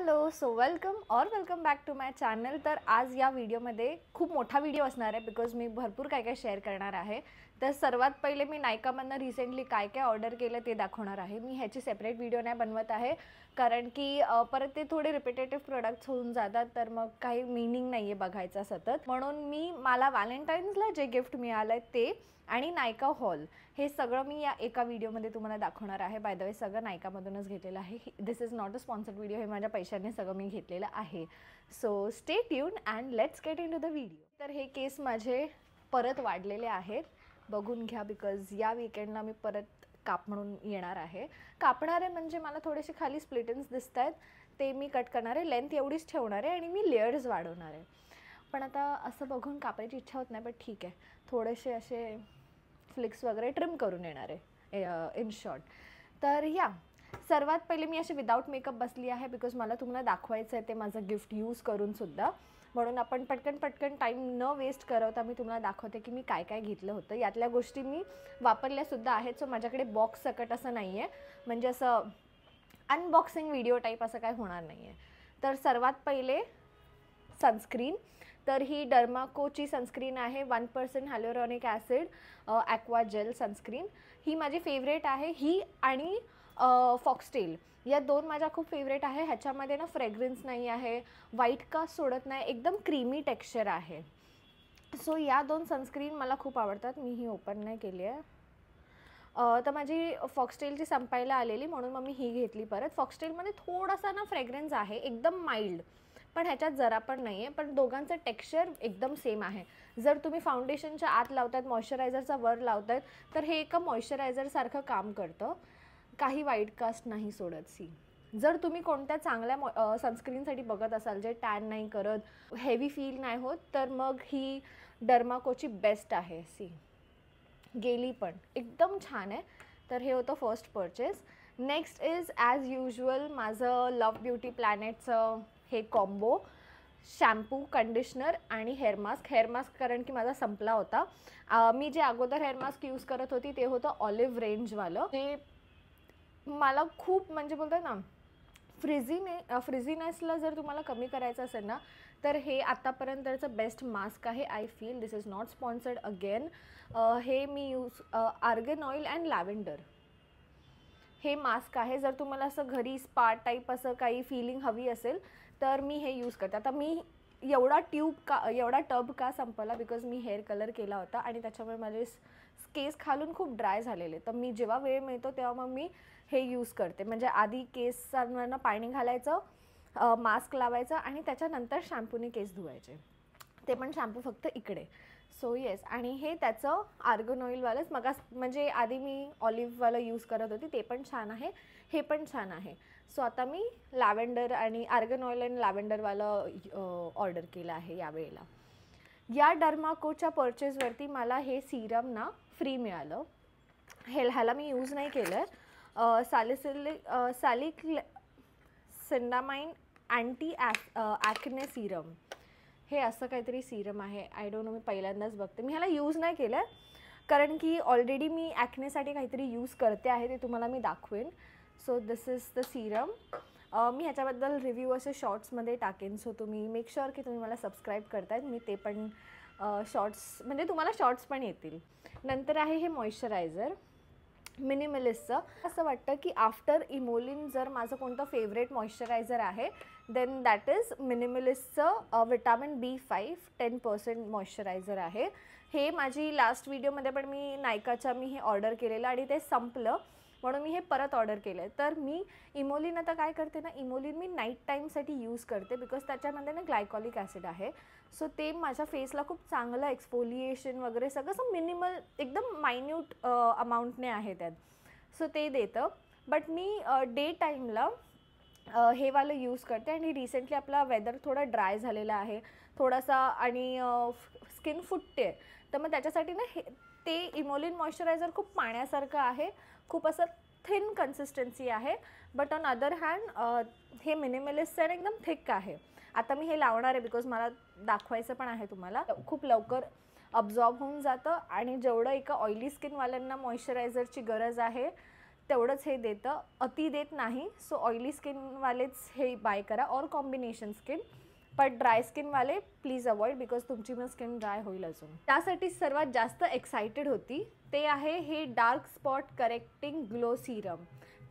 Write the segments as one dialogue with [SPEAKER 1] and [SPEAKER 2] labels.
[SPEAKER 1] Hello, so welcome back to my channel. तर आज या व्हिडिओमध्ये खूप मोठा व्हिडिओ असणार आहे बिकॉज मी भरपूर काय काय शेअर करणार आहे. तर सर्वात पहिले मी नायकामधनं रिसेंटली काय काय ऑर्डर केलं ते दाखवणार आहे. मी ह्याची सेपरेट व्हिडिओ नाही बनवत आहे कारण की परत ते थोडे रिपिटेटिव्ह प्रोडक्ट्स होऊन जातात, तर मग काही मीनिंग नाही आहे बघायचा सतत. म्हणून मला व्हॅलेंटाईन्सला जे गिफ्ट मिळालं आहे ते आणि नायका हॉल हे सगळं मी या एका व्हिडिओमध्ये तुम्हाला दाखवणार आहे. बाय द वे सगळं नायकामधूनच घेतलेलं आहे. This is not a sponsored video, हे माझ्या पैशाने सगळं मी घेतलेलं आहे. So stay tune and let's get in to the video. तर हे केस माझे परत वाढलेले आहेत, बघून घ्या बिकॉज या वीकेंडला मी परत काप म्हणून येणार आहे. कापणार आहे म्हणजे मला थोडेसे खाली स्प्लिटन्स दिसत आहेत, ते मी कट करणार आहे. लेंथ एवढीच ठेवणार आहे आणि मी लेयर्स वाढवणार आहे. पण आता असं बघून कापायची इच्छा होत नाही, बट ठीक आहे, थोडेसे असे फ्लिक्स वगैरे ट्रिम करून येणार आहे इन शॉर्ट. तर या सर्वात पहिले मी अशी विदाऊट मेकअप बसली आहे बिकॉज मला तुम्हाला दाखवायचं आहे ते माझं गिफ्ट यूज करूनसुद्धा. म्हणून आपण पटकन टाईम न वेस्ट करवता मी तुम्हाला दाखवते की मी काय काय घेतलं होतं. यातल्या गोष्टी मी वापरल्यासुद्धा आहेत. सो माझ्याकडे बॉक्स सकट असं नाही आहे, म्हणजे असं अनबॉक्सिंग व्हिडिओ टाईप असं काय होणार नाही आहे. तर सर्वात पहिले सनस्क्रीन. तर ही डर्माकोची सनस्क्रीन आहे, 1% हायलोरॉनिक ॲसिड ॲक्वा जेल सनस्क्रीन. ही माझी फेवरेट आहे. ही आणि फॉक्सटेल या दोन माझ्या खूप फेवरेट आहे. ह्याच्यामध्ये ना फ्रेग्रन्स नाही आहे, व्हाईट कास्ट सोडत नाही, एकदम क्रीमी टेक्स्चर आहे. सो या दोन सनस्क्रीन मला खूप आवडतात. मी ही ओपन नाही केली आहे. तर माझी फॉक्सटेलची संपायला आलेली म्हणून मग मी ही घेतली परत. फॉक्सटेलमध्ये थोडासा ना फ्रेग्रन्स आहे, एकदम माइल्ड, पण ह्याच्यात जरा पण नाही आहे. पण दोघांचं टेक्स्चर एकदम सेम आहे. जर तुम्ही फाउंडेशनच्या आत लावतात, मॉइश्चरायझरचा वर लावतात, तर हे एका मॉइश्चरायझरसारखं काम करतं. काही व्हाईट कास्ट नाही सोडत. जर तुम्ही कोणत्या चांगल्या सनस्क्रीनसाठी बघत असाल जे टॅन नाही करत, हेवी फील नाही होत, तर मग ही डर्माकोची बेस्ट आहे. गेली पण एकदम छान आहे. तर हे होतं first purchase. Next is as usual माझं लव्ह ब्युटी प्लॅनेटचं हे कॉम्बो, शॅम्पू, कंडिशनर आणि हेअर मास्क. हेअर मास्क कारण की माझा संपला होता. मी जे अगोदर हेअर मास्क यूज करत होती ते होतं ऑलिव्ह रेंजवालं. ते मला खूप म्हणजे बोलतात ना फ्रिझीनेसला जर तुम्हाला कमी करायचं असेल ना, तर हे आत्तापर्यंतचं बेस्ट मास्क आहे. I feel this is not sponsored again. हे मी आर्गन ऑइल अँड लॅव्हेंडर हे मास्क आहे. जर तुम्हाला असं घरी स्पा टाईप असं काही फिलिंग हवी असेल तर मी हे यूज करते. आता मी एवढा टब का संपला बिकॉज मी हेअर कलर केला होता आणि त्याच्यामुळे माझे केस खालून खूप ड्राय झालेले. तर मी जेव्हा वेळ मिळतो तेव्हा मग मी हे यूज करते. म्हणजे आधी केसांवरनं पाणी घालायचं, मास्क लावायचं आणि त्याच्यानंतर शॅम्पूने केस धुवायचे, ते पण शॅम्पू फक्त इकडे. सो येस, आणि हे त्याचं आर्गन ऑइलवालंच म्हणजे आधी मी ऑलिव्हवालं यूज करत होती, ते पण छान आहे, हे पण छान आहे. सो आता मी लॅव्हेंडर आणि आर्गन ऑइल आणि लॅव्हेंडरवालं ऑर्डर केलं आहे यावेळेला. या डर्माकोच्या परचेसवरती मला हे सिरम ना फ्री मिळालं. ह्याला मी यूज नाही केलं आहे. सॅलिसिलिक अँटी ॲक्ने सिरम, हे असं काहीतरी सिरम आहे. आय डोंट नो, मी पहिल्यांदाच बघते. मी ह्याला यूज नाही केलं आहे कारण की ऑलरेडी मी ॲक्नेसाठी काहीतरी यूज करते आहे, ते तुम्हाला मी दाखवेन. So this is the serum. मी ह्याच्याबद्दल रिव्ह्यू असे शॉर्ट्समध्ये टाकेन. सो तुम्ही मेक शुअर की तुम्ही मला सबस्क्राईब करतायत. मी ते पण शॉर्ट्स म्हणजे तुम्हाला शॉर्ट्स पण येतील. नंतर आहे हे मॉइश्चरायझर मिनिमलिस्टचं. असं वाटतं की आफ्टर इमोलिन जर माझं कोणतं फेवरेट मॉइश्चरायझर आहे देन दॅट इज मिनिमलिस्टचं विटॅमिन B5 10% मॉइश्चरायझर आहे. हे माझी लास्ट व्हिडिओमध्ये पण मी नायकाच्या हे ऑर्डर केलेलं आणि ते संपलं म्हणून मी हे परत ऑर्डर केलं आहे. तर मी इमोलिन आता काय करते ना, इमोलिन मी नाईट टाईमसाठी यूज करते बिकॉज त्याच्यामध्ये ना ग्लायकॉलिक ॲसिड आहे. सो ते माझ्या फेसला खूप चांगलं एक्सफोलिएशन वगैरे सगळं असं मिनिमल एकदम मायन्यूट अमाऊंटने आहे त्यात. सो ते देतं. बट मी डे टाईमला हे वालं यूज करते. आणि रिसेंटली आपला वेदर थोडा ड्राय झालेला आहे थोडासा आणि स्किन फुटते, तर मग त्याच्यासाठी ना ते इमोलिन मॉइश्चरायझर खूप पाण्यासारखं आहे, खूप असं थिन कन्सिस्टन्सी आहे. बट ऑन अदर हँड हे मिनिमलिस्टचं एकदम थिक आहे. आता मी हे लावणार आहे बिकॉज मला दाखवायचं पण आहे तुम्हाला. खूप लवकर अब्झॉर्ब होऊन जातं आणि जेवढं एका ऑइली स्किनवाल्यांना मॉइश्चरायझरची गरज आहे तेवढंच हे देतं, अति देत नाही. सो ऑइली स्किनवालेच हे बाय करा, or combination skin. But dry स्किनवाले प्लीज अवॉइड, बिकॉज तुमची मग स्किन ड्राय होईल अजून. त्यासाठी सर्वात जास्त एक्सायटेड होती ते आहे हे dark spot correcting glow Serum.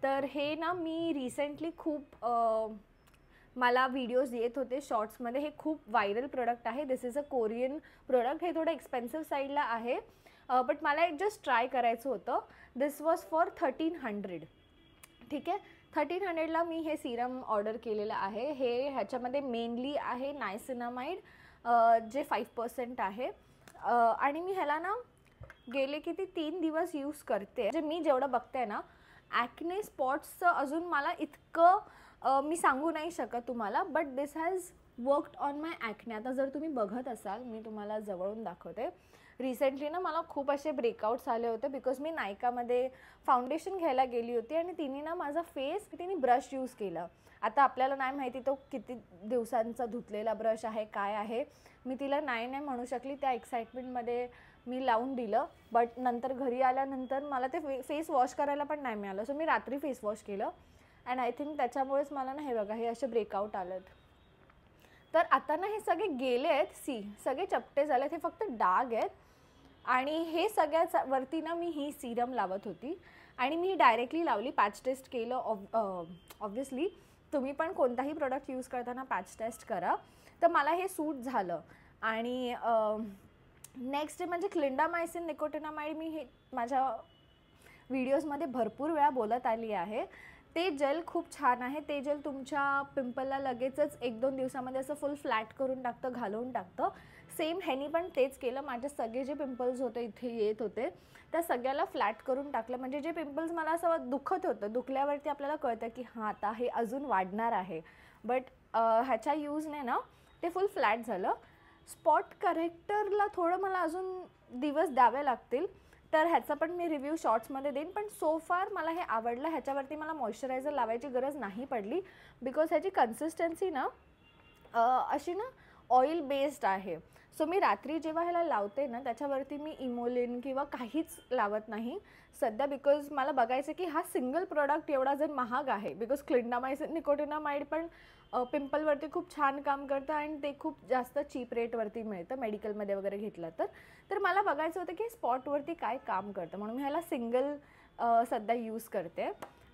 [SPEAKER 1] तर हे ना मी रिसेंटली खूप मला व्हिडिओज येत होते शॉर्ट्समध्ये. हे खूप व्हायरल प्रोडक्ट आहे. This is a Korean product. हे थोडं एक्सपेन्सिव्ह साईडला आहे, बट मला एक जस्ट ट्राय करायचं होतं. दिस वॉज फॉर 1300. ठीक आहे, 1300ला मी हे सिरम ऑर्डर केलेलं आहे. हे ह्याच्यामध्ये मेनली आहे नायसिनामाइड, जे 5% आहे. आणि मी ह्याला ना गेले किती 3 दिवस यूज करते. जे मी जेवढं बघते ना, ॲक्ने स्पॉट्सचं अजून मला इतकं मी सांगू नाही शकत तुम्हाला, but this has worked on my acne. आता जर तुम्ही बघत असाल, मी तुम्हाला जवळून दाखवते. रिसेंटली ना मला खूप असे ब्रेकआउट्स आले होते, बिकॉज मी नायकामध्ये फाउंडेशन घ्यायला गेली होती आणि तिने ना माझा फेस तिने ब्रश यूज केला. आता आपल्याला नाही माहिती तो किती दिवसांचा धुतलेला ब्रश आहे, काय आहे. मी तिला नाही म्हणू शकली. त्या एक्साइटमेंटमध्ये मी लावून दिलं, बट नंतर घरी आल्यानंतर मला ते फेस वॉश करायला पण नाही मिळालं. सो मी रात्री फेस वॉश केलं, अँड आय थिंक त्याच्यामुळेच मला ना हे बघा हे असे ब्रेकआउट आलेत. तर आता ना हे सगळे गेले आहेत, सगळे चपटे झाले आहेत, हे फक्त डाग आहेत. आणि हे सगळ्याच वरती ना मी ही सिरम लावत होती, आणि मी डायरेक्टली लावली. पॅच टेस्ट केलं. ऑब्व्हियसली तुम्ही पण कोणताही प्रोडक्ट यूज करताना पॅच टेस्ट करा. तर मला हे सूट झालं. आणि नेक्स्ट म्हणजे क्लिंडामायसिन निकोटिनामाइड. मी हे माझ्या व्हिडिओजमध्ये भरपूर वेळा बोलत आली आहे. ते जेल खूप छान आहे. ते जेल तुमच्या पिंपलला लगेचच 1-2 दिवसामध्ये असं फुल फ्लॅट करून टाकतं, घालवून टाकतं. सेम ह्यानी पण तेच केलं. माझे सगळे जे पिंपल्स होते इथे येत होते त्या सगळ्याला फ्लॅट करून टाकलं. म्हणजे जे पिंपल्स मला असं दुखत होतं, दुखल्यावरती आपल्याला कळतं की हां आता हे अजून वाढणार आहे, बट ह्याच्या यूजने ना ते फुल फ्लॅट झालं. स्पॉट करेक्टरला थोडं मला अजून दिवस द्यावे लागतील, तर ह्याचा पण मी रिव्ह्यू शॉर्ट्समध्ये देईन. पण सो फार मला हे आवडलं. ह्याच्यावरती मला मॉइश्चरायझर लावायची गरज नाही पडली, बिकॉज ह्याची कन्सिस्टन्सी ना अशी ना ऑइल बेस्ड आहे. सो मी रात्री जेव्हा ह्याला लावते ना त्याच्यावरती मी इमोलिन किंवा काहीच लावत नाही सध्या, बिकॉज मला बघायचं की हा सिंगल प्रोडक्ट एवढा जर महाग आहे. बिकॉज क्लिंडामायसिन निकोटिनामाइड पण पिंपलवरती खूप छान काम करतं, आणि ते खूप जास्त चीप रेटवरती मिळतं मेडिकलमध्ये वगैरे घेतलं तर मला बघायचं होतं की स्पॉटवरती काय काम करतं, म्हणून मी ह्याला सिंगल सध्या यूज करते.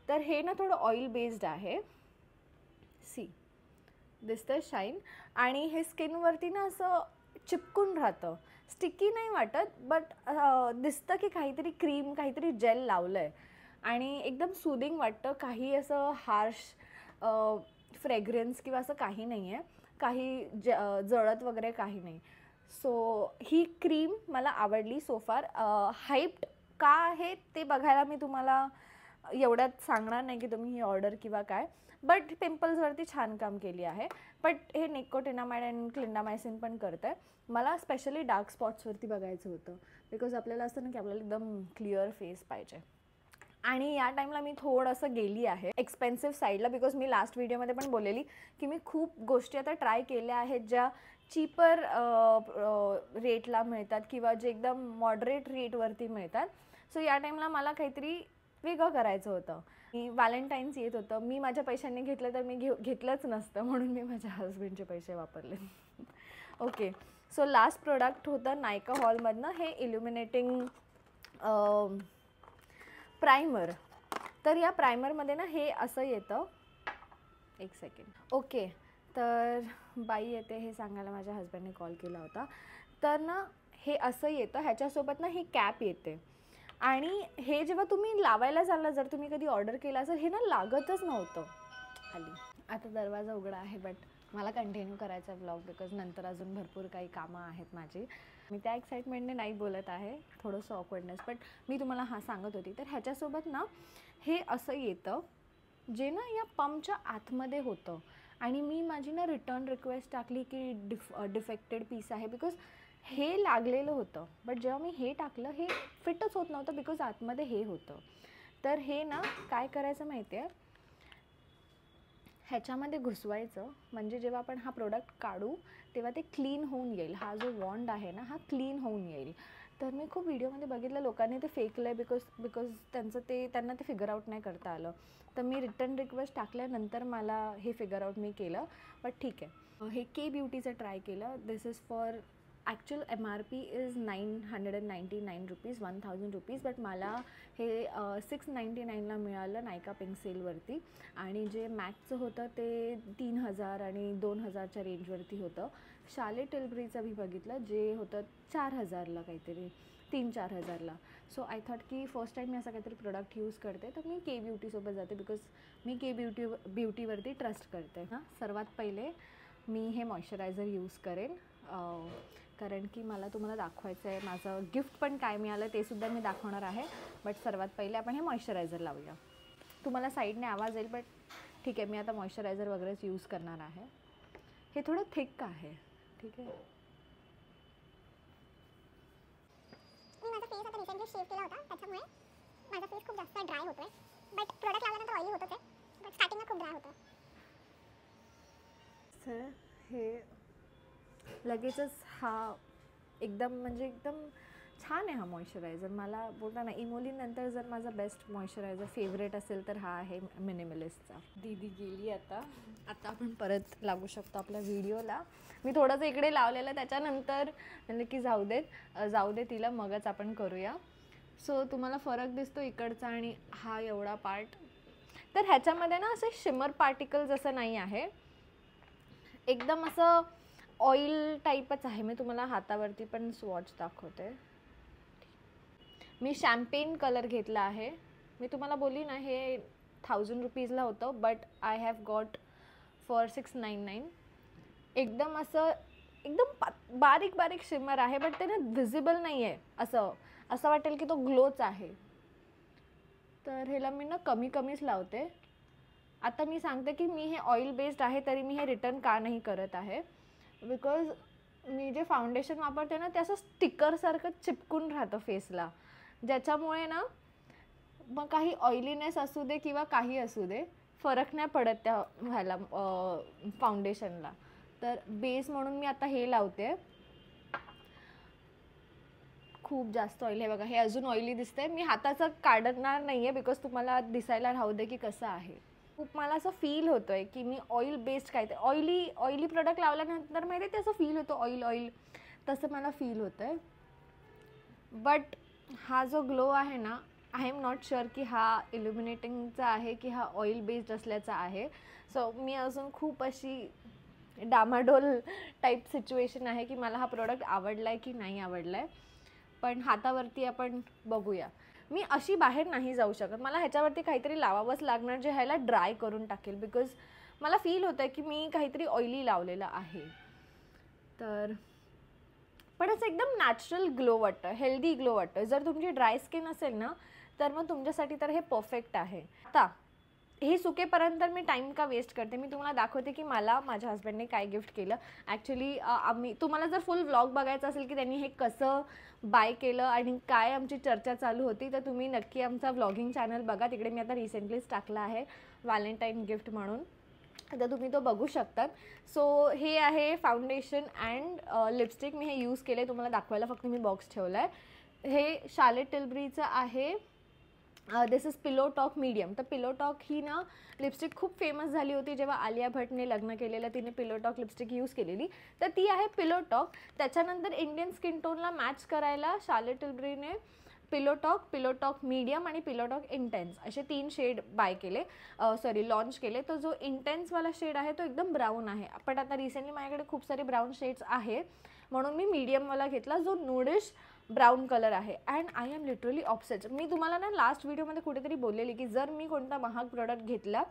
[SPEAKER 1] तर हे ना थोडं ऑइल बेस्ड आहे. दिसतं शाईन, आणि हे स्किनवरती ना असं चिपकून राहतं. स्टिकी नाही वाटत, बट दिसतं की काहीतरी क्रीम, काहीतरी जेल लावलं आहे, आणि एकदम सूदिंग वाटतं. काही असं हार्श फ्रेग्रन्स किंवा असं काही नाही आहे, काही जळत वगैरे काही नाही. सो ही क्रीम मला आवडली सो फार. हाईप्ड का आहे ते बघायला मी तुम्हाला एवढ्यात सांगणार नाही की तुम्ही ही ऑर्डर किंवा काय, बट पिंपल्सवरती छान काम केली आहे. बट हे निकोटिनामाइड आणि क्लिंडामायसिन पण करतं आहे. मला स्पेशली डार्क स्पॉट्सवरती बघायचं होतं, बिकॉज आपल्याला असं ना की आपल्याला एकदम क्लिअर फेस पाहिजे. आणि या टाईमला मी थोडंसं गेली आहे एक्सपेन्सिव्ह साईडला, बिकॉज मी लास्ट व्हिडिओमध्ये पण बोललेली की मी खूप गोष्टी आता ट्राय केल्या आहेत ज्या चीपर रेटला मिळतात किंवा जे एकदम मॉडरेट रेटवरती मिळतात. सो या टाईमला मला काहीतरी वेगळं करायचं होतं. व्हॅलेंटाईन्स येत होतं, मी माझ्या पैशांनी घेतलं तर मी घेतलंच नसतं, म्हणून मी माझ्या हजबंडचे पैसे वापरले. ओके, सो लास्ट प्रोडक्ट होतं नायका हॉलमधनं हे इल्युमिनेटिंग प्रायमर. तर या प्रायमरमध्ये ना हे असं येतं. एक सेकंड. ओके, तर बाई येते हे सांगायला माझ्या हजबंडने कॉल केला होता. तर ना हे असं येतं, ह्याच्यासोबत ना ही कॅप येते, आणि हे जेव्हा तुम्ही लावायला जाल, जर तुम्ही कधी ऑर्डर केला असेल, हे ना लागतच नव्हतं खाली. आता दरवाजा उघडा आहे, बट मला कंटिन्यू करायचा आहे व्लॉग, बिकॉज नंतर अजून भरपूर काही कामं आहेत माझी. मी त्या एक्साइटमेंटने नाही बोलत आहे, थोडंसं ऑकवर्डनेस, बट मी तुम्हाला सांगत होती. तर ह्याच्यासोबत ना हे असं येतं, जे ना या पंपच्या आतमध्ये होतं, आणि मी माझी ना रिटर्न रिक्वेस्ट टाकली की डिफेक्टेड पीस आहे, बिकॉज हे लागलेलं होतं. बट जेव्हा मी हे टाकलं हे फिटच होत नव्हतं, बिकॉज आतमध्ये हे होतं. तर हे ना काय करायचं माहिती आहे, ह्याच्यामध्ये घुसवायचं, म्हणजे जेव्हा आपण हा प्रोडक्ट काढू तेव्हा ते क्लीन होऊन येईल. हा जो वॉन्ड आहे ना हा क्लीन होऊन येईल. तर मी खूप व्हिडिओमध्ये बघितलं लोकांनी ते फेकलं आहे बिकॉज त्यांना ते फिगर आउट नाही करता आलं. तर मी रिटर्न रिक्वेस्ट टाकल्यानंतर मला हे फिगर आउट मी केलं. बट ठीक आहे. हे के ब्युटीचं ट्राय केलं. This is for actual MRP is 999 rupees, 1000 rupees. But मला हे 699ला मिळालं नायका पिंक सेलवरती. आणि जे मॅकचं होतं ते 3000 आणि 2000च्या रेंजवरती होतं. शाले टिल्बरीचं मी बघितलं जे होतं 4000ला काहीतरी, 3-4 हजारला. सो आय थॉट की फर्स्ट टाईम मी असं काहीतरी प्रोडक्ट यूज करते तर मी के ब्युटीसोबत जाते बिकॉज मी के ब्युटीवरती ट्रस्ट करते. हां, सर्वात पहिले मी हे मॉइश्चरायझर यूज करेन कारण की मला तुम्हाला दाखवायचं आहे माझं गिफ्ट पण काय मिळालं ते सुद्धा मी दाखवणार आहे. बट सर्वात पहिले आपण हे मॉइश्चरायझर लावूया. तुम्हाला साईडने आवाज येईल बट ठीक आहे, मी आता मॉइश्चरायझर वगैरेच यूज करणार आहे. हे थोडं थिक आहे, ठीक आहे.
[SPEAKER 2] मी माझा फेस आता रिसेंटली शेव केला होता त्याच्यामुळे माझा फेस खूप जास्त ड्राय होतोय. बट प्रोडक्ट लावल्यानंतर ऑइली होतच आहे. बट स्टार्टिंगला खूप ड्राय होतं.
[SPEAKER 1] हे लगेचच हा एकदम छान आहे हा मॉइश्चरायझर. मला बोलता ना इमोलीनंतर जर माझा बेस्ट मॉइश्चरायझर फेवरेट असेल तर हा आहे मिनिमलिस्टचा. दीदी गेली आता आपण परत लागू शकतो आपल्या व्हिडिओला. मी थोडंसं इकडे लावलेलं त्याच्यानंतर म्हणजे की जाऊ दे तिला, मगच आपण करूया. सो तुम्हाला फरक दिसतो इकडचा आणि हा एवढा पार्ट. तर ह्याच्यामध्ये ना असे शिमर पार्टिकल्स असं नाही आहे, एकदम असं ऑइल टाईपच आहे. मी तुम्हाला हातावरती पण स्वॉच दाखवते. मी शॅम्पेन कलर घेतला आहे. मी तुम्हाला बोलली ना हे 1000 रुपीजला होतं but I have got for 699. एकदम बारीक शिमर आहे बट ते ना व्हिजिबल नाही आहे. असं वाटेल की तो ग्लोच आहे. तर ह्याला मी ना कमीच लावते. आता मी सांगते की मी हे ऑइल बेस्ड आहे तरी मी हे रिटर्न का नाही करत आहे बिकॉज मी जे फाउंडेशन वापरते ना ते असं स्टिकरसारखं चिपकून राहतं फेसला, ज्याच्यामुळे ना मग काही ऑइलीनेस असू दे किंवा काही असू दे फरक नाही पडत त्या ह्याला फाउंडेशनला. तर बेस म्हणून मी आता हे लावते. खूप जास्त ऑइल आहे बघा, हे अजून ऑइली दिसतंय. मी हाताचं काढणार नाही आहे बिकॉज तुम्हाला दिसायला राहू दे की कसं आहे. खूप मला असं फील होतं आहे की मी ऑइल बेस्ड काय ते ऑइली प्रोडक्ट लावल्यानंतर माहिती ते असं फील होतं ऑइल तसं मला फील होतं आहे. बट हा जो ग्लो आहे ना, आय एम नॉट शुअर की हा इल्युमिनेटिंगचा आहे की हा ऑइल बेस्ड असल्याचा आहे. सो मी अजून खूप अशी डामाडोल टाईप सिच्युएशन आहे की मला हा प्रोडक्ट आवडला आहे की नाही आवडला आहे. पण हातावरती आपण बघूया. मी अशी बाहेर नाही जाऊ शकत, मला ह्याच्यावरती काहीतरी लावावंच लागणार जे ह्याला ड्राय करून टाकेल बिकॉज मला फील होतं आहे की मी काहीतरी ऑइली लावलेलं आहे. तर पण असं एकदम नॅचरल ग्लो वाटतं, हेल्दी ग्लो वाटतं. जर तुमची ड्राय स्किन असेल ना तर मग तुमच्यासाठी तर हे परफेक्ट आहे. आता हे सुकेपर्यंत मी टाईम का वेस्ट करते, मी तुम्हाला दाखवते की मला माझ्या हस्बंडने काय गिफ्ट केलं. ॲक्च्युली तुम्हाला जर फुल व्लॉग बघायचं असेल की त्यांनी हे कसं बाय केलं आणि काय आमची चर्चा चालू होती तर तुम्ही नक्की आमचा व्लॉगिंग चॅनल बघा. तिकडे मी आता रिसेंटलीच टाकला आहे व्हॅलेंटाईन गिफ्ट म्हणून, तर तुम्ही तो बघू शकतात. सो हे आहे फाउंडेशन अँड लिपस्टिक. मी हे यूज केले तुम्हाला दाखवायला, फक्त मी बॉक्स ठेवला आहे. हे शाले टिल्बरीचं आहे. This is pillow talk medium. तर पिलो टॉक ही ना लिपस्टिक खूप फेमस झाली होती जेव्हा आलिया भट्टने लग्न केलेलं, तिने पिलो टॉक लिपस्टिक यूज केलेली. तर ती आहे पिलो टॉक. त्याच्यानंतर इंडियन स्किन टोनला मॅच करायला शाले टिल्बरीने पिलो टॉक मीडियम आणि पिलो टॉक इंटेन्स असे 3 शेड लॉन्च केले. तर जो इंटेन्सवाला शेड आहे तो एकदम ब्राऊन आहे. पण आता रिसेंटली माझ्याकडे खूप सारे ब्राऊन शेड्स आहेत म्हणून मी मीडियमवाला घेतला जो नूडिश ब्राऊन कलर आहे. And I am literally obsessed. मी तुम्हाला ना लास्ट व्हिडिओमध्ये कुठेतरी बोललेली की जर मी कोणता महाग प्रोडक्ट घेतला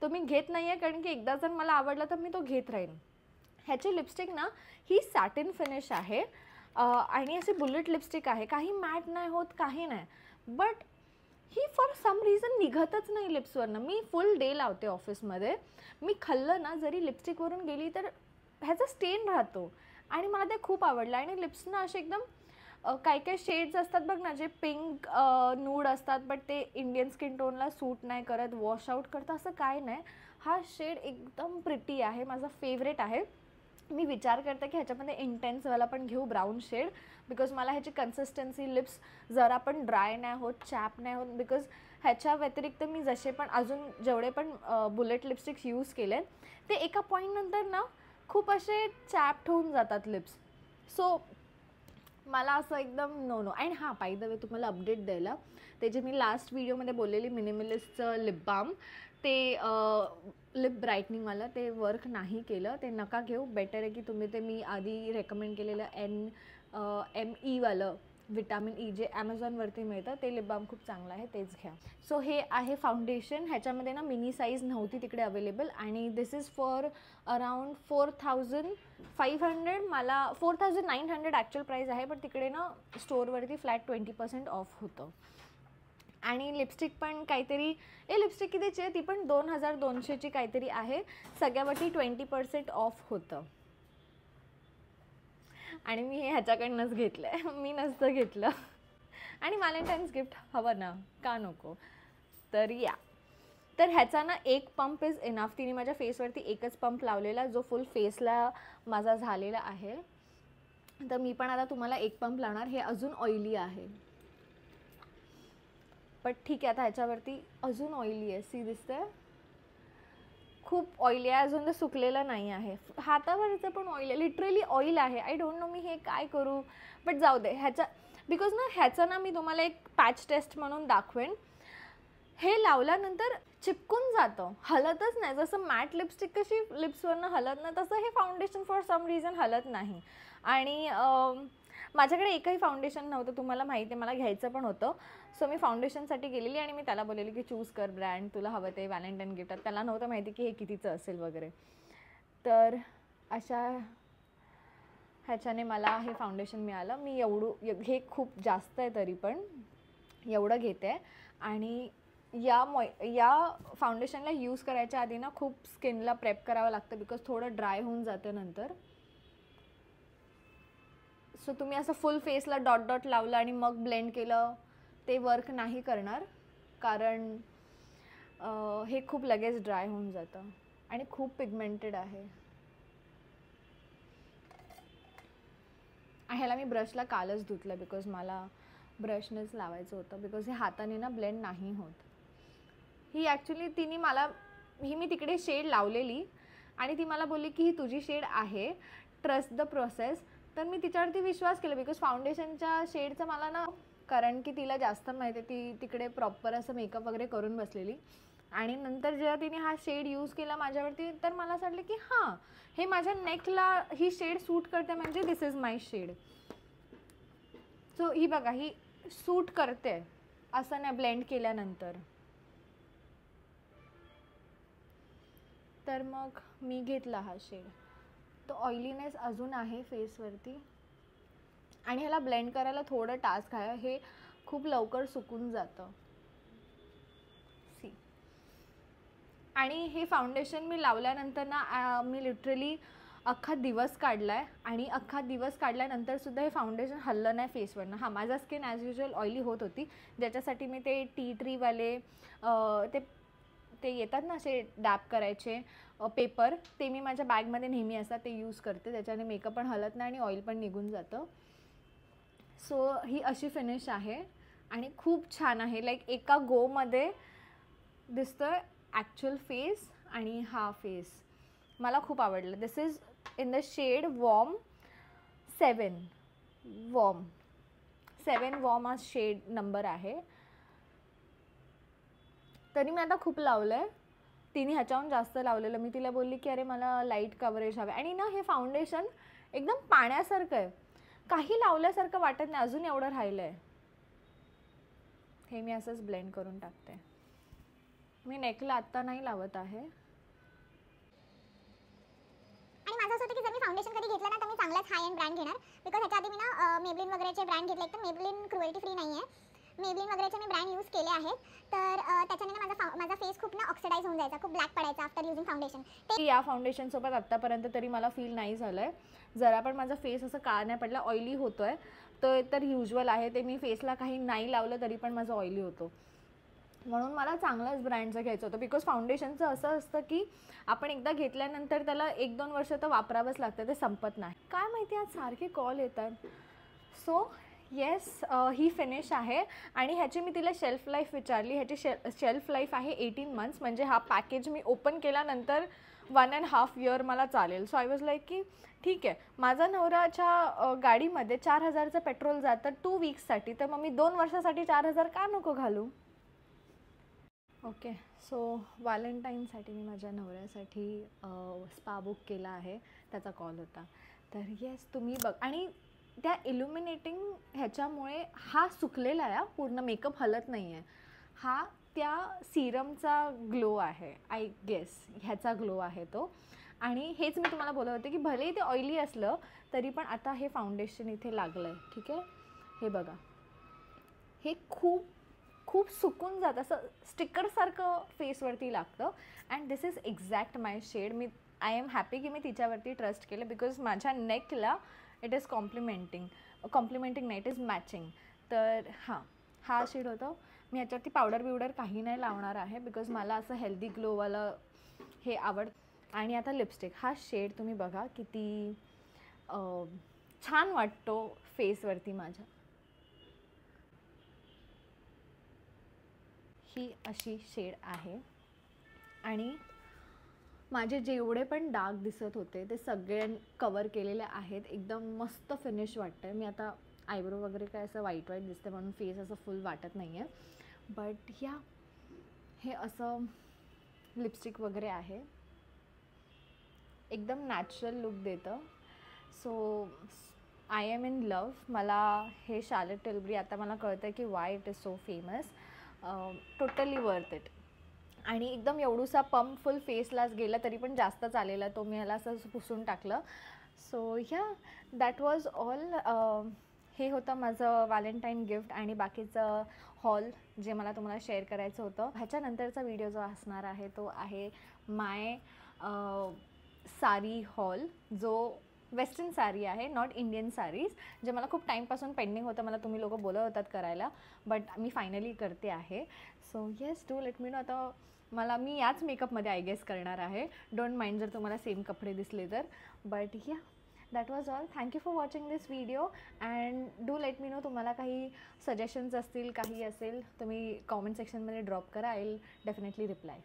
[SPEAKER 1] तो मी घेत नाही आहे कारण की एकदा जर मला आवडला तर मी तो घेत राहीन. ह्याची लिपस्टिक ना ही सॅटिन फिनिश आहे आणि अशी बुलेट लिपस्टिक आहे, काही मॅट नाही होत काही नाही. बट ही फॉर सम रिझन निघतच नाही लिप्सवरनं. मी फुल डे लावते ऑफिसमध्ये, मी खाल्लं ना जरी लिपस्टिकवरून गेली तर ह्याचा स्टेन राहतो आणि मला ते खूप आवडलं. आणि लिप्स ना असे एकदम काही शेड्स असतात बघ ना जे पिंक नूड असतात बट ते इंडियन स्किन टोनला सूट नाही करत, वॉश आउट करतं, असं काय नाही. हा शेड एकदम प्रिटी आहे, माझा फेवरेट आहे. मी विचार करते की ह्याच्यामध्ये इंटेन्सवाला पण घेऊ ब्राऊन शेड, बिकॉज मला ह्याची कन्सिस्टन्सी लिप्स जरा पण ड्राय नाही होत, चॅप नाही होत. बिकॉज ह्याच्या व्यतिरिक्त मी जसे पण अजून जेवढे पण बुलेट लिपस्टिक्स यूज केले ते एका पॉईंटनंतर ना खूप असे चॅप्ड होऊन जातात लिप्स. सो मला असं एकदम नो नो. अँड हां, बाय द वे तुम्हाला अपडेट द्यायला, ते जे मी लास्ट व्हिडिओमध्ये बोललेली मिनिमलिस्टचं लिप बाम, ते लिप ब्राईटनिंगवालं ते वर्क नाही केलं. ते नका घेऊ. बेटर आहे की तुम्ही ते मी आधी रेकमेंड केलेलं NME वालं विटॅमिन ई जे ॲमेझॉनवरती मिळतं ते लिप बाम खूप चांगलं आहे, तेच घ्या. सो हे आहे फाउंडेशन. ह्याच्यामध्ये ना मिनी साईज नव्हती तिकडे अवेलेबल, आणि दिस इज फॉर अराउंड 4500. मला 4900 ॲक्च्युअल प्राईस आहे, पण तिकडे ना स्टोअरवरती फ्लॅट 20% ऑफ होतं. आणि लिपस्टिक पण काहीतरी लिपस्टिक कितीची आहे ती पण 2200ची काहीतरी आहे. सगळ्यावरती 20% ऑफ होतं, आणि मी हे ह्याच्याकडनंच घेतलं आहे. मी नसतं घेतलं. आणि व्हॅलेंटाईन्स गिफ्ट हवं ना, का नको. तर या, तर ह्याचा ना एक पंप इज इनफ. तिने माझ्या फेसवरती एकच पंप लावलेला जो फुल फेसला माझा झालेला आहे. तर मी पण आता तुम्हाला एक पंप लावणार. हे अजून ऑइली आहे, बट ठीक आहे. आता ह्याच्यावरती अजून ऑइली आहे, सी दिसतंय, खूप ऑइली आहे. अजून ते सुकलेलं नाही आहे. हातावरचं पण ऑइल आहे, लिटरली ऑइल आहे. आय डोंट नो मी हे काय करू, बट जाऊ दे. ह्याच्या बिकॉज ना ह्याचं ना मी तुम्हाला एक पॅच टेस्ट म्हणून दाखवेन. हे लावल्यानंतर चिपकून जातं, हलतच नाही. जसं मॅट लिपस्टिक कशी लिप्सवरनं हलत नाही, तसं हे फाउंडेशन फॉर सम रिझन हलत नाही. आणि माझ्याकडे एकही फाउंडेशन नव्हतं, तुम्हाला माहिती आहे, मला घ्यायचं पण होतं. सो मी फाउंडेशनसाठी गेलेली आणि मी त्याला बोललेली की चूज कर ब्रँड, तुला हवं ते व्हॅलेंटाईन गिफ्टात. त्याला नव्हतं माहिती की हे कितीचं असेल वगैरे. तर अशा ह्याच्याने मला हे फाउंडेशन मिळालं. मी हे खूप जास्त आहे तरी पण एवढं घेते. आणि या फाउंडेशनला यूज करायच्या आधी ना खूप स्किनला प्रेप करावं लागतं, बिकॉज थोडं ड्राय होऊन जातं नंतर. सो तुम्ही असं फुल फेसला डॉट डॉट लावलं आणि मग ब्लेंड केलं ते वर्क नाही करणार, कारण हे खूप लगेच ड्राय होऊन जातं आणि खूप पिगमेंटेड आहे. ह्याला मी ब्रशला कालच धुतलं, बिकॉज मला ब्रशनेच लावायचं होतं, बिकॉज हे हाताने ना ब्लेंड नाही होत. ही ॲक्च्युली मी तिकडे शेड लावलेली आणि ती मला बोलली की ही तुझी शेड आहे, ट्रस्ट द प्रोसेस. तर मी तिच्यावरती विश्वास केला, बिकॉज फाउंडेशनच्या शेडचं मला ना, कारण की तिला जास्त माहिती आहे, ती तिकडे प्रॉपर असं मेकअप वगैरे करून बसलेली. आणि नंतर जेव्हा तिने हा शेड यूज केला माझ्यावरती, तर मला असं वाटलं की हां, हे माझ्या नेकला ही शेड सूट करते, म्हणजे दिस इज माय शेड. सो ही बघा, ही सूट करते असं नाही ब्लेंड केल्यानंतर. तर मग मी घेतला हा शेड. तो ऑइलीनेस अजून आहे फेसवरती आणि ह्याला ब्लेंड करायला थोडं टास्क आहे. हे खूप लवकर सुकून जातं. सी, आणि हे फाउंडेशन मी लावल्यानंतर ना मी लिटरली अख्खा दिवस काढला आहे, आणि अख्खा दिवस काढल्यानंतरसुद्धा हे फाउंडेशन हल्लं नाही फेसवरनं. हां, माझा स्किन ॲज युजल ऑइली होत होती, ज्याच्यासाठी मी ते टी ट्रीवाले ते येतात ना असे डॅप करायचे पेपर, ते मी माझ्या बॅगमध्ये नेहमी असतात, ते यूज करते. त्याच्याने मेकअप पण हलत नाही आणि ऑइल पण निघून जातं. सो ही अशी फिनिश आहे आणि खूप छान आहे. लाईक एका गोमध्ये दिसतोय ॲक्च्युअल फेस आणि हा फेस. मला खूप आवडलं. This is in the shade warm 7. Warm हा शेड नंबर आहे. तरी मी आता खूप लावलं आहे. तिने ह्याच्याहून जास्त लावलेलं. मी तिला बोलली की अरे मला लाईट कव्हरेज हवं. आणि ना हे फाउंडेशन एकदम पाण्यासारखं आहे, काही लावल्यासारखं वाटत नाही. अजून एवढं राहिलं आहे. हे मी असंच ब्लेंड करून टाकते. मी नेकला आत्ता नाही लावत आहे.
[SPEAKER 2] आणि माझं असं होतं की जर मी फाउंडेशन कधी घेतलं ना तर मी चांगलाच हाय एंड ब्रँड घेणार, बिकॉज ह्याच्या आधी मी ना मेबलिन वगैरेचे ब्रँड घेतले. तर मेबलिन क्रुएल्टी फ्री नाही आहे. मेबलिन वगैरेचे मी ब्रँड यूज केले आहेत. तर त्याच्याने ना माझा फेस खूप ना ऑक्सिडाइज होऊन जायचा, खूप ब्लॅक पडायचा आफ्टर युजिंग फाउंडेशन.
[SPEAKER 1] ते या फाउंडेशनसोबत आत्तापर्यंत तरी मला फील नाही झालं आहे. जरा पण माझा फेस असं काळा नाही पडला. ऑइली होतो आहे तर युज्युअल आहे ते. मी फेसला काही नाही लावलं तरी पण माझं ऑइली होतो. म्हणून मला चांगल्याच ब्रँडचं घ्यायचं होतं. बिकॉज फाउंडेशनचं असं असतं की आपण एकदा घेतल्यानंतर त्याला 1-2 वर्ष तर वापरावंच लागतं, ते संपत नाही. काय माहिती आज सारखे कॉल येतात. सो येस, ही फिनिश आहे आणि ह्याची मी तिला शेल्फ लाईफ विचारली. ह्याची शेल्फ लाईफ आहे 18 मंथ्स. म्हणजे हा पॅकेज मी ओपन केल्यानंतर 1.5 इयर मला चालेल. सो आय वॉज लाईक की ठीक आहे, माझा नवऱ्याच्या गाडीमध्ये 4,000चं पेट्रोल जातं 2 वीक्ससाठी, तर मग मी 2 वर्षासाठी 4,000 का नको घालू. ओके, सो व्हॅलेंटाईनसाठी मी माझ्या नवऱ्यासाठी स्पा बुक केला आहे. त्याचा कॉल होता. तर येस, तुम्ही बघ. आणि त्या इल्युमिनेटिंग ह्याच्यामुळे हा सुकलेला आहे, पूर्ण मेकअप हलत नाही आहे. हा त्या सिरमचा ग्लो आहे, आय गेस ह्याचा ग्लो आहे तो. आणि हेच मी तुम्हाला बोलत होते की भलेही ते ऑइली असलं तरी पण आता हे फाउंडेशन इथे लागलं आहे. ठीक आहे, हे बघा, हे खूप खूप सुकून जातं, असं स्टिकरसारखं फेसवरती लागतं. And this is exact my shade. I am happy की मी तिच्यावरती ट्रस्ट केलं, बिकॉज माझ्या नेकला इट इज कॉम्प्लिमेंटिंग नाही, इट इज मॅचिंग. तर हा शेड होतं. मी ह्याच्यावरती पावडर बिवडर काही नाही लावणार आहे, बिकॉज मला असं हेल्दी ग्लोवालं हे आवडतं. आणि आता लिपस्टिक, हा शेड तुम्ही बघा किती छान वाटतो फेसवरती माझ्या. ही अशी शेड आहे. आणि माझे जेवढे पण डाग दिसत होते ते सगळे कवर केलेले आहेत. एकदम मस्त फिनिश वाटतं आहे. मी आता आयब्रो वगैरे काय असं वाईट दिसते म्हणून फेस असं फुल वाटत नाही आहे. बट हे असं लिपस्टिक वगैरे आहे, एकदम नॅचरल लुक देतं. So I am in love. मला हे शार्लेट टिल्बरी आता मला कळतं आहे की why it is so famous. Totally worth it. आणि एकदम एवढूसा पंप फुल फेसलाच गेला तरी पण जास्त चालेला तो. मी ह्याला असं पुसून टाकलं. So that was all. हे होतं माझं व्हॅलेंटाईन गिफ्ट आणि बाकीचं हॉल जे मला तुम्हाला शेअर करायचं होतं. ह्याच्यानंतरचा व्हिडिओ जो असणार आहे तो आहे माय साडी हॉल, जो वेस्टर्न साडी आहे, नॉट इंडियन साडीज, जे मला खूप टाईमपासून पेंडिंग होतं. मला तुम्ही लोक बोलत होतात करायला, बट मी फायनली करते आहे. So yes, do let me know. आता मी याच मेकअपमध्ये आय गेस करणार आहे. डोंट माइंड जर तुम्हाला सेम कपडे दिसले तर. But that was all. Thank you for watching this video and do let me know तुम्हाला काही सजेशन्स असतील, काही असेल तुम्ही कॉमेंट सेक्शनमध्ये ड्रॉप करा. I will definitely reply.